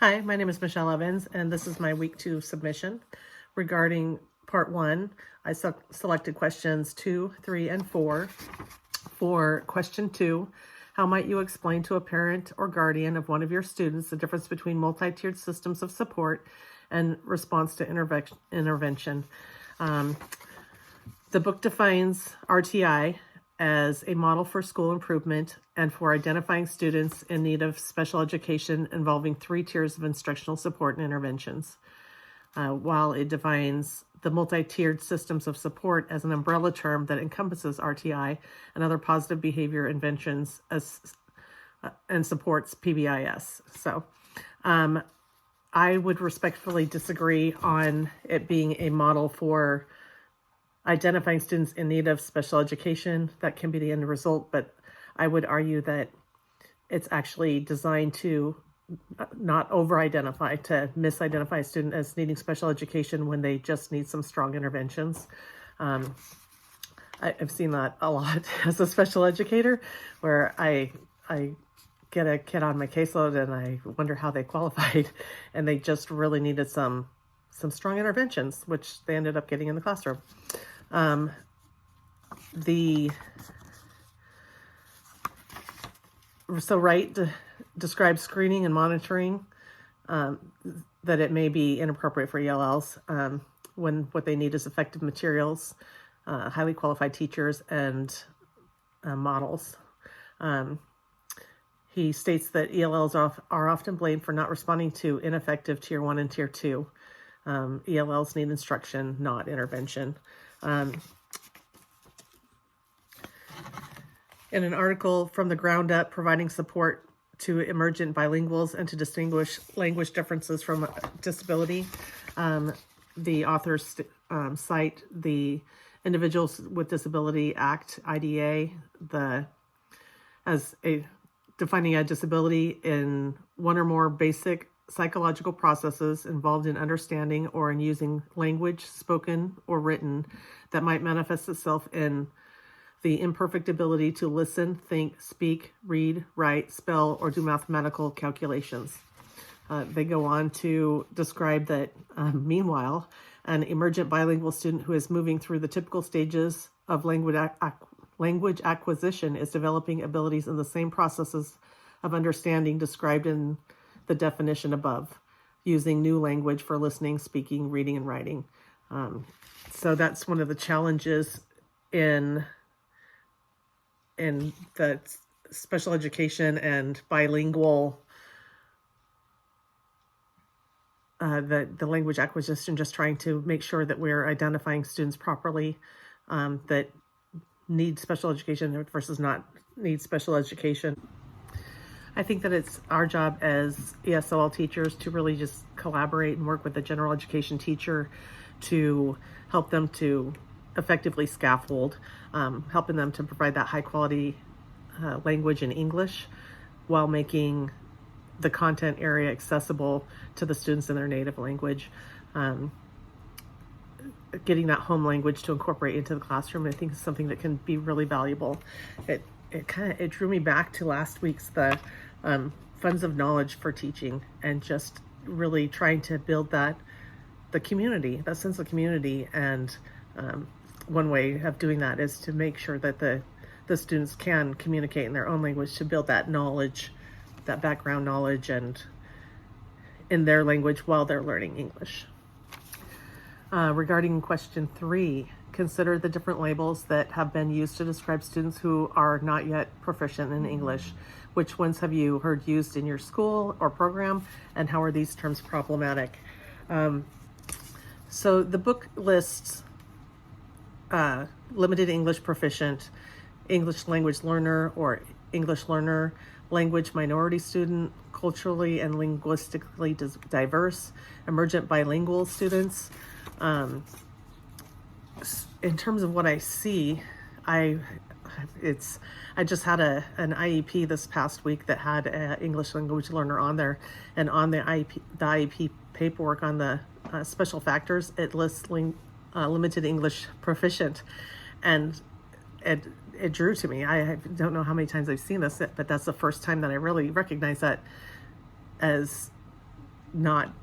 Hi, my name is Michelle Evans, and this is my week 2 submission regarding part 1. I selected questions 2, 3, and 4. For question 2, how might you explain to a parent or guardian of one of your students the difference between multi-tiered systems of support and response to intervention? The book defines RTI as a model for school improvement and for identifying students in need of special education involving 3 tiers of instructional support and interventions. While it defines the multi-tiered systems of support as an umbrella term that encompasses RTI and other positive behavior interventions and supports PBIS. So I would respectfully disagree on it being a model for identifying students in need of special education. That can be the end result, but I would argue that it's actually designed to not over-identify, to misidentify a student as needing special education when they just need some strong interventions. I've seen that a lot as a special educator, where I get a kid on my caseload and I wonder how they qualified, and they just really needed some strong interventions, which they ended up getting in the classroom. Wright describes screening and monitoring, that it may be inappropriate for ELLs when what they need is effective materials, highly qualified teachers, and models. He states that ELLs are often blamed for not responding to ineffective Tier 1 and Tier 2. ELLs need instruction, not intervention. In an article from the ground up, providing support to emergent bilinguals and to distinguish language differences from disability, the authors cite the Individuals with Disability Act, IDA, defining a disability in one or more basic psychological processes involved in understanding or in using language, spoken or written, that might manifest itself in the imperfect ability to listen, think, speak, read, write, spell, or do mathematical calculations. They go on to describe that, meanwhile, an emergent bilingual student who is moving through the typical stages of language acquisition is developing abilities in the same processes of understanding described in the definition above, using new language for listening, speaking, reading, and writing. So that's one of the challenges in the special education and bilingual, the language acquisition, just trying to make sure that we're identifying students properly that need special education versus not need special education. I think that it's our job as ESOL teachers to really just collaborate and work with the general education teacher to help them to effectively scaffold, helping them to provide that high quality language in English while making the content area accessible to the students in their native language. Getting that home language to incorporate into the classroom, I think, is something that can be really valuable. It drew me back to last week's the funds of knowledge for teaching, and just really trying to build the community, that sense of community. And one way of doing that is to make sure that the students can communicate in their own language, to build that knowledge, that background knowledge, and in their language while they're learning English. Regarding question 3, consider the different labels that have been used to describe students who are not yet proficient in English. Which ones have you heard used in your school or program, and how are these terms problematic? So the book lists limited English proficient, English language learner or English learner, language minority student, culturally and linguistically diverse, emergent bilingual students. In terms of what I see, I just had an IEP this past week that had an English language learner on there, and on the IEP paperwork, on the special factors, it lists limited English proficient, and it drew to me. I don't know how many times I've seen this, but that's the first time that I really recognize that as not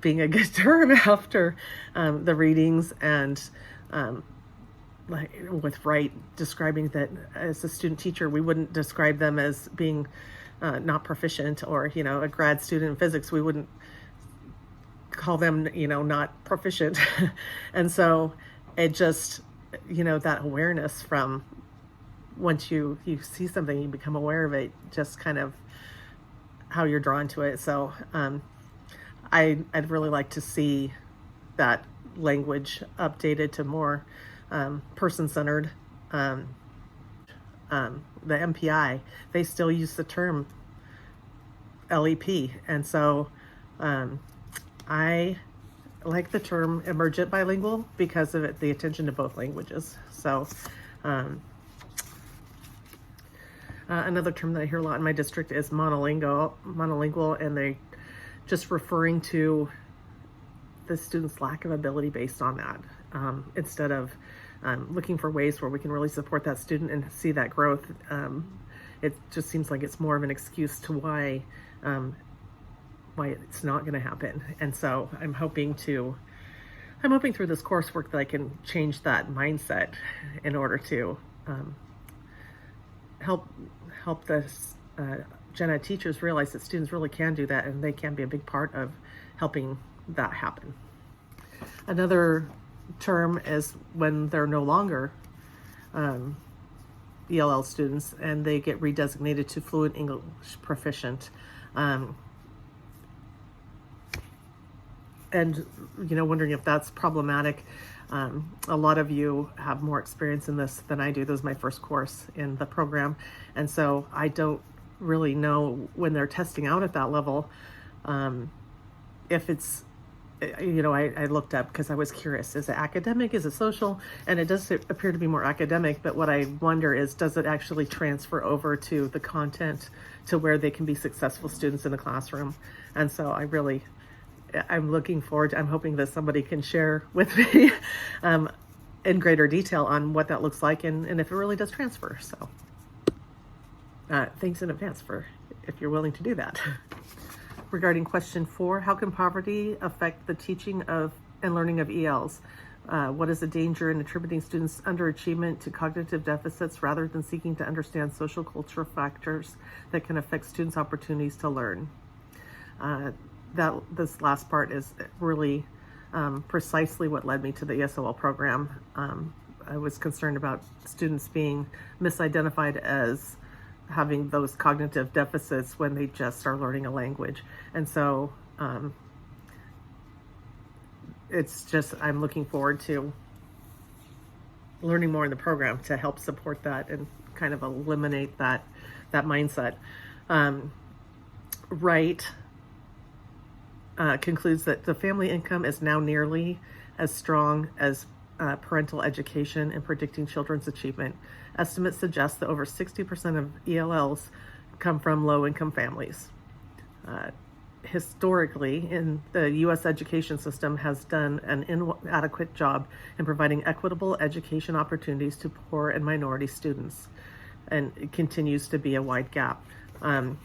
being a good term after the readings, and like with Wright describing that as a student teacher, we wouldn't describe them as being not proficient, or, a grad student in physics, we wouldn't call them, not proficient. And so it just, that awareness from once you see something, you become aware of it, just kind of how you're drawn to it. So I'd really like to see that language updated to more person-centered. The MPI, they still use the term LEP, and so I like the term emergent bilingual because of the attention to both languages. So another term that I hear a lot in my district is monolingual, and they just referring to the student's lack of ability based on that, instead of looking for ways where we can really support that student and see that growth. It just seems like it's more of an excuse to why it's not going to happen. And so I'm hoping through this coursework that I can change that mindset in order to help the gen ed teachers realize that students really can do that, and they can be a big part of helping that happen. Another term is when they're no longer ELL students and they get redesignated to fluent English proficient. And, wondering if that's problematic. A lot of you have more experience in this than I do. This is my first course in the program. And so I don't really know when they're testing out at that level, if it's, I looked up because I was curious, is it academic, is it social? And it does appear to be more academic, but what I wonder is, does it actually transfer over to the content to where they can be successful students in the classroom? And so I'm looking forward I'm hoping that somebody can share with me in greater detail on what that looks like, and if it really does transfer. So thanks in advance if you're willing to do that. Regarding question 4, how can poverty affect the teaching of and learning of ELs? What is the danger in attributing students' underachievement to cognitive deficits rather than seeking to understand social cultural factors that can affect students' opportunities to learn? This last part is really precisely what led me to the ESOL program. I was concerned about students being misidentified as having those cognitive deficits when they just are learning a language. And so it's just, I'm looking forward to learning more in the program to help support that and kind of eliminate that mindset. Wright concludes that the family income is now nearly as strong as parental education in predicting children's achievement. Estimates suggest that over 60% of ELLs come from low-income families. Historically, the U.S. education system has done an inadequate job in providing equitable education opportunities to poor and minority students, and it continues to be a wide gap. One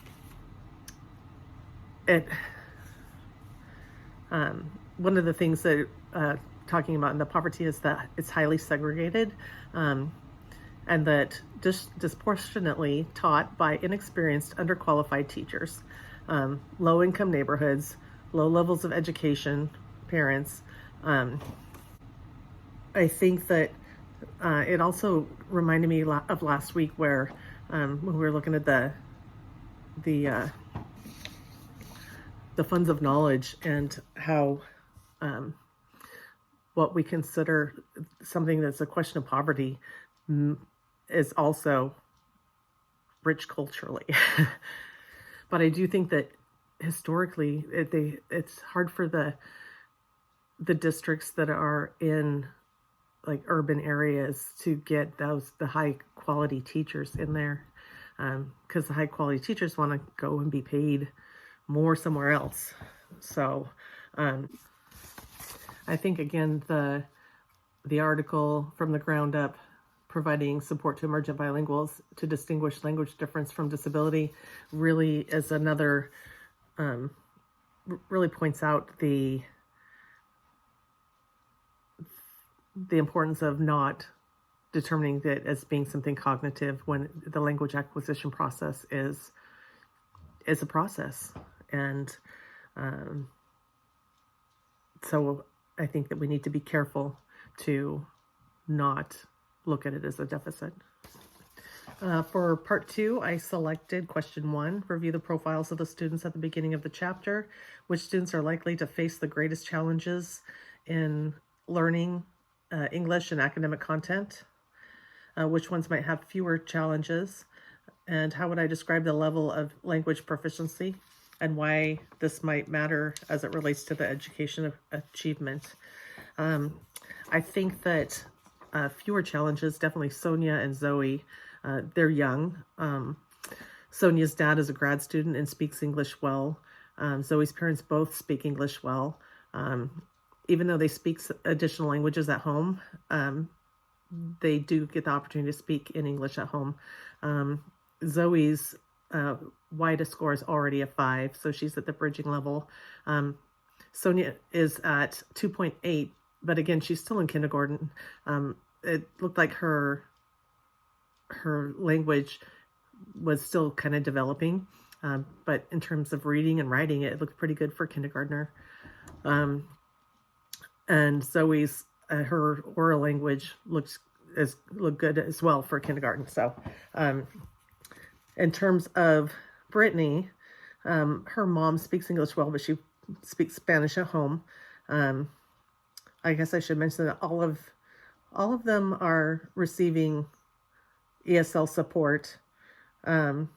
of the things that talking about in the poverty is that it's highly segregated, and that disproportionately taught by inexperienced, underqualified teachers, low-income neighborhoods, low levels of education, parents. I think that it also reminded me of last week where when we were looking at the funds of knowledge and how what we consider something that's a question of poverty is also rich culturally. But I do think that historically it's hard for the districts that are in like urban areas to get the high quality teachers in there, because the high quality teachers want to go and be paid more somewhere else. So I think, again, the article from the ground up, providing support to emergent bilinguals to distinguish language difference from disability, really is another really points out the importance of not determining that as being something cognitive when the language acquisition process is a process. And so I think that we need to be careful to not look at it as a deficit. For part 2, I selected question 1, review the profiles of the students at the beginning of the chapter. Which students are likely to face the greatest challenges in learning English and academic content? Which ones might have fewer challenges? And how would I describe the level of language proficiency and why this might matter as it relates to the education achievement? I think that fewer challenges, definitely Sonia and Zoe. They're young. Sonia's dad is a grad student and speaks English well. Zoe's parents both speak English well. Even though they speak additional languages at home, they do get the opportunity to speak in English at home. Zoe's WIDA score is already a 5, so she's at the bridging level. Sonia is at 2.8, but again, she's still in kindergarten. It looked like her language was still kind of developing, but in terms of reading and writing, it looked pretty good for kindergartner. And Zoe's her oral language looked good as well for kindergarten. So in terms of Brittany, her mom speaks English well, but she speaks Spanish at home. I guess I should mention that all of them are receiving ESL support, and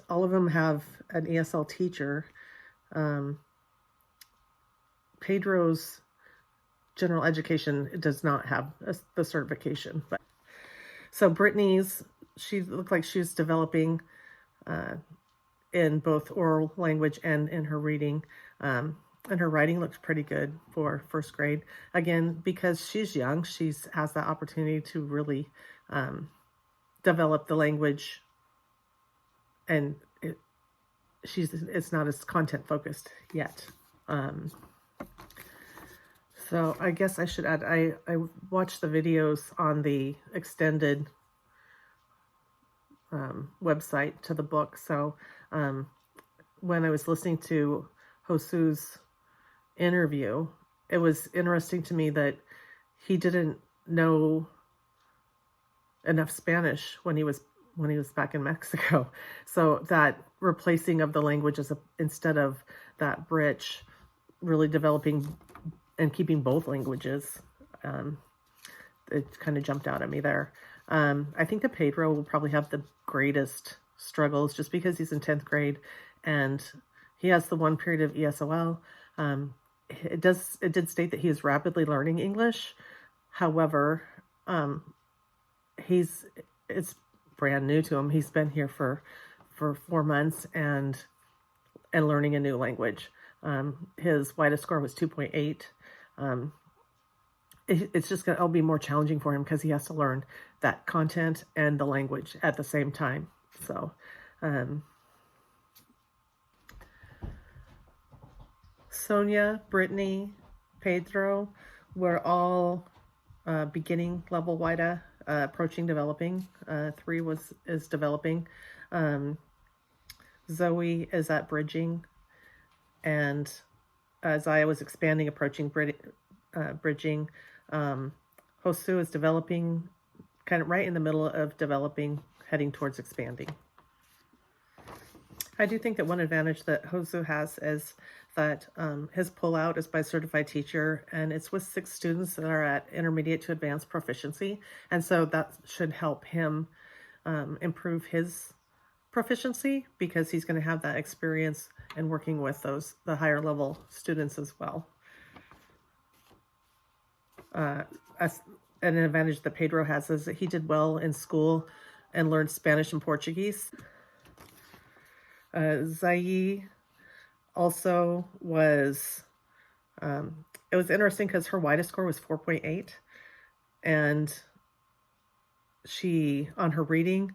all of them have an ESL teacher. Pedro's general education does not have the certification, but so Brittany's, she looked like she was developing in both oral language and in her reading, and her writing looks pretty good for first grade. Again, because she's young, she has that opportunity to really develop the language, and it's not as content focused yet. So I guess I should add, I watched the videos on the extended website to the book. So when I was listening to Josu's interview, it was interesting to me that he didn't know enough Spanish when he was back in Mexico. So that replacing of the languages instead of that bridge, really developing and keeping both languages, it kind of jumped out at me there. I think that Pedro will probably have the greatest struggles just because he's in 10th grade and he has the one period of ESOL. It did state that he is rapidly learning English. However, it's brand new to him. He's been here for 4 months and learning a new language. His WIDA score was 2.8. It's just it'll be more challenging for him because he has to learn that content and the language at the same time. So, Sonia, Brittany, Pedro were all beginning level WIDA, approaching developing. 3 is developing. Zoe is at bridging, and Zaya was expanding, approaching bridging. Josu is developing, kind of right in the middle of developing, heading towards expanding. I do think that one advantage that Josu has is that his pullout is by a certified teacher, and it's with 6 students that are at intermediate to advanced proficiency, and so that should help him improve his proficiency because he's going to have that experience and working with the higher level students as well. As an advantage that Pedro has is that he did well in school and learned Spanish and Portuguese. Zayi also was, it was interesting because her WIDA score was 4.8, and she, on her reading,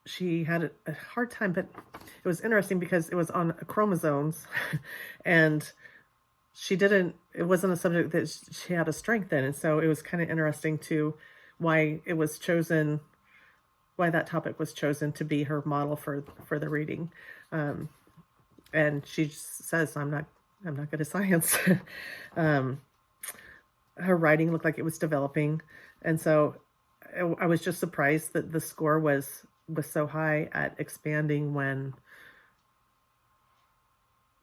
she had a hard time, but it was interesting because it was on chromosomes and it wasn't a subject that she had a strength in. And so it was kind of interesting why that topic was chosen to be her model for the reading. And she says, I'm not good at science. Her writing looked like it was developing. And so I was just surprised that the score was so high at expanding when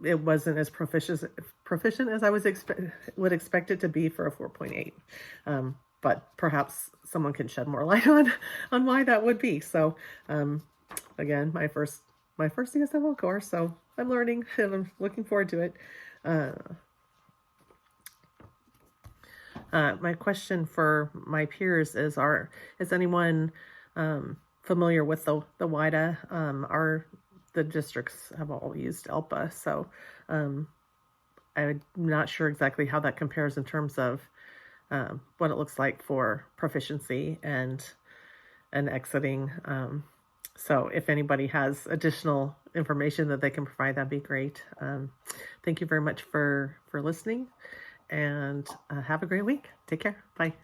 it wasn't as proficient as I would expect it to be for a 4.8. But perhaps someone can shed more light on why that would be. So again, my first ESL course, so I'm learning and I'm looking forward to it. My question for my peers is anyone familiar with the WIDA? The districts have all used ELPA, so I'm not sure exactly how that compares in terms of what it looks like for proficiency and exiting. So if anybody has additional information that they can provide, that'd be great. Thank you very much for listening, and have a great week. Take care. Bye.